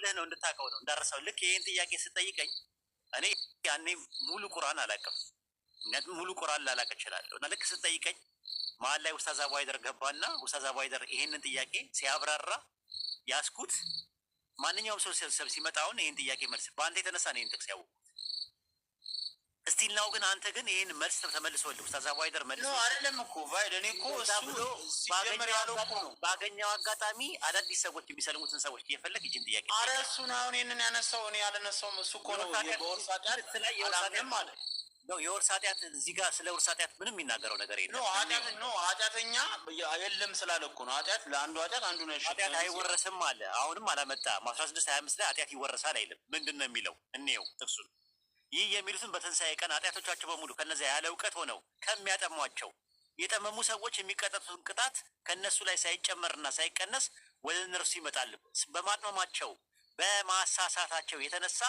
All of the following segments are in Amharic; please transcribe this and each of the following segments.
ልልህ ነው እንድታውቀው ነው እንዳረሳው። ልክ ይህን ጥያቄ ስጠይቀኝ እኔ ያኔ ሙሉ ቁርአን አላውቅም፣ ሙሉ ቁርአን ላላውቅ እችላለሁ። እና ልክ ስጠይቀኝ መሀል ላይ ኡስታዝ አቡ ሀይደር ገባና ኡስታዝ አቡ ሀይደር ይሄንን ጥያቄ ሲያብራራ ያስኩት ማንኛውም ሰው ሰብ ሲመጣውን ይህን ጥያቄ መልስ በአንተ የተነሳ ነው ይህን ጥቅስ ያወቁት። እስቲል ናው ግን አንተ ግን ይህን መልስ ተመልሶልህ ኡስታዝ አቡ ሀይደር መልሶ አይደለም እኮ ቫይድ እኔ እኮ ባገኘው አጋጣሚ አዳዲስ ሰዎች የሚሰልሙትን ሰዎች እየፈለግ ይችን ጥያቄ አረ እሱን አሁን ይህንን ያነሳው እኔ ያለነሳውም እሱ እኮ ነው። የወርስ ኃጢአት አላምንም ማለት ነው። የወርስ ኃጢአት እዚህ ጋር ስለ ወርስ ኃጢአት ምንም የሚናገረው ነገር የለም። ኃጢአተኛ የለም ስላለ እኮ ነው። ኃጢአት ለአንዱ ኃጢአት አንዱ ነው። ኃጢአት አይወረስም አለ። አሁንም አላመጣም። 16:25 ላይ ኃጢአት ይወረሳል አይልም። ምንድን ነው የሚለው? እንየው ጥቅሱን። ይህ የሚሉትን በትንሣኤ ቀን ኃጢአቶቻቸው በሙሉ ከነዚያ ያለ እውቀት ሆነው ከሚያጠሟቸው የጠመሙ ሰዎች የሚቀጠቱን ቅጣት ከእነሱ ላይ ሳይጨመርና ሳይቀነስ ወደ እነርሱ ይመጣል። በማጥመማቸው በማሳሳታቸው የተነሳ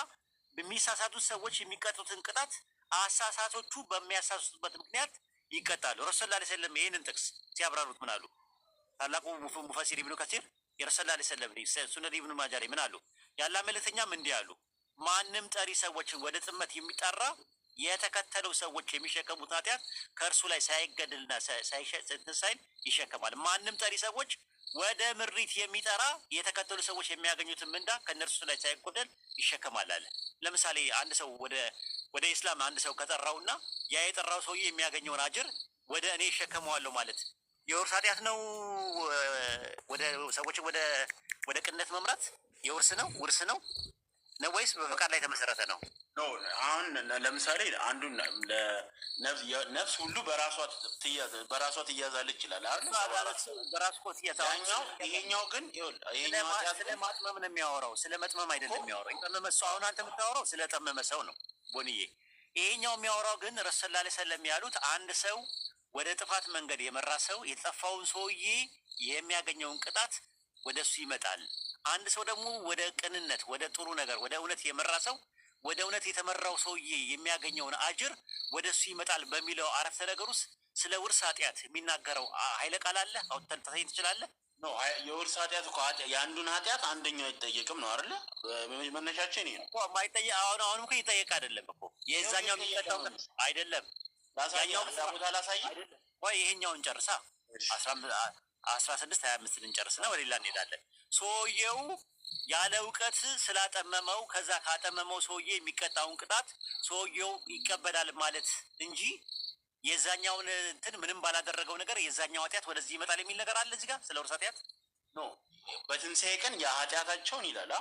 በሚሳሳቱት ሰዎች የሚቀጡትን ቅጣት አሳሳቶቹ በሚያሳሱበት ምክንያት ይቀጣሉ። ረሱል ላ ሰለም ይህንን ጥቅስ ሲያብራሩት ምን አሉ? ታላቁ ሙፈሲር ኢብኑ ከሲር የረሱል ላ ሰለም ሱነን ኢብኑ ማጃ ላይ ምን አሉ? ያላ መልእክተኛም እንዲህ አሉ፣ ማንም ጠሪ ሰዎችን ወደ ጥመት የሚጠራ የተከተለው ሰዎች የሚሸከሙት ኃጢአት ከእርሱ ላይ ሳይገድልና ሳይል ይሸከማል። ማንም ጠሪ ሰዎች ወደ ምሪት የሚጠራ የተከተሉ ሰዎች የሚያገኙትን ምንዳ ከእነርሱ ላይ ሳይጎደል ይሸከማል አለ። ለምሳሌ አንድ ሰው ወደ ኢስላም አንድ ሰው ከጠራውና ያ የጠራው ሰውዬ የሚያገኘውን አጅር ወደ እኔ ይሸከመዋለሁ ማለት የውርስ ኃጢአት ነው? ወደ ሰዎችን ወደ ቅንነት መምራት የውርስ ነው? ውርስ ነው ወይስ በፈቃድ ላይ የተመሰረተ ነው? አሁን ለምሳሌ አንዱን ነፍስ ሁሉ በራሷ ትያዛለች ይላል አይደል? በራሷ ትያዛለች። ይሄኛው ግን ስለ ማጥመም ነው የሚያወራው፣ ስለ መጥመም አይደለም የሚያወራው። የጠመመ ሰው አሁን አንተ የምታወራው ስለ ጠመመ ሰው ነው ቦንዬ። ይሄኛው የሚያወራው ግን ረሱል ላ ሰለም ያሉት አንድ ሰው ወደ ጥፋት መንገድ የመራ ሰው የጠፋውን ሰውዬ የሚያገኘውን ቅጣት ወደ እሱ ይመጣል። አንድ ሰው ደግሞ ወደ ቅንነት፣ ወደ ጥሩ ነገር፣ ወደ እውነት የመራ ሰው ወደ እውነት የተመራው ሰውዬ የሚያገኘውን አጅር ወደ እሱ ይመጣል በሚለው አረፍተ ነገር ውስጥ ስለ ውርስ ኃጢአት የሚናገረው ኃይለ ቃል አለ። አውጥተን ታሳይ ትችላለህ? የውርስ ኃጢአት እኮ የአንዱን ኃጢአት አንደኛው አይጠየቅም ነው አይደለ? መነሻችን ይሄ ነው እኮ ማይጠየቅ። አሁንም እኮ ይጠየቅ አይደለም እኮ የዛኛው የሚቀጣው አይደለም። ያኛው ቦታ ላሳይ ወይ ይሄኛውን ጨርሳ 16:25 እንጨርስና ወደ ሌላ እንሄዳለን። ሰውየው ያለ እውቀት ስላጠመመው ከዛ ካጠመመው ሰውዬ የሚቀጣውን ቅጣት ሰውየው ይቀበላል ማለት እንጂ የዛኛውን እንትን ምንም ባላደረገው ነገር የዛኛው ኃጢአት ወደዚህ ይመጣል የሚል ነገር አለ እዚህ ጋር ስለ ውርስ ኃጢአት በትንሣኤ ቀን የኃጢአታቸውን ይላል።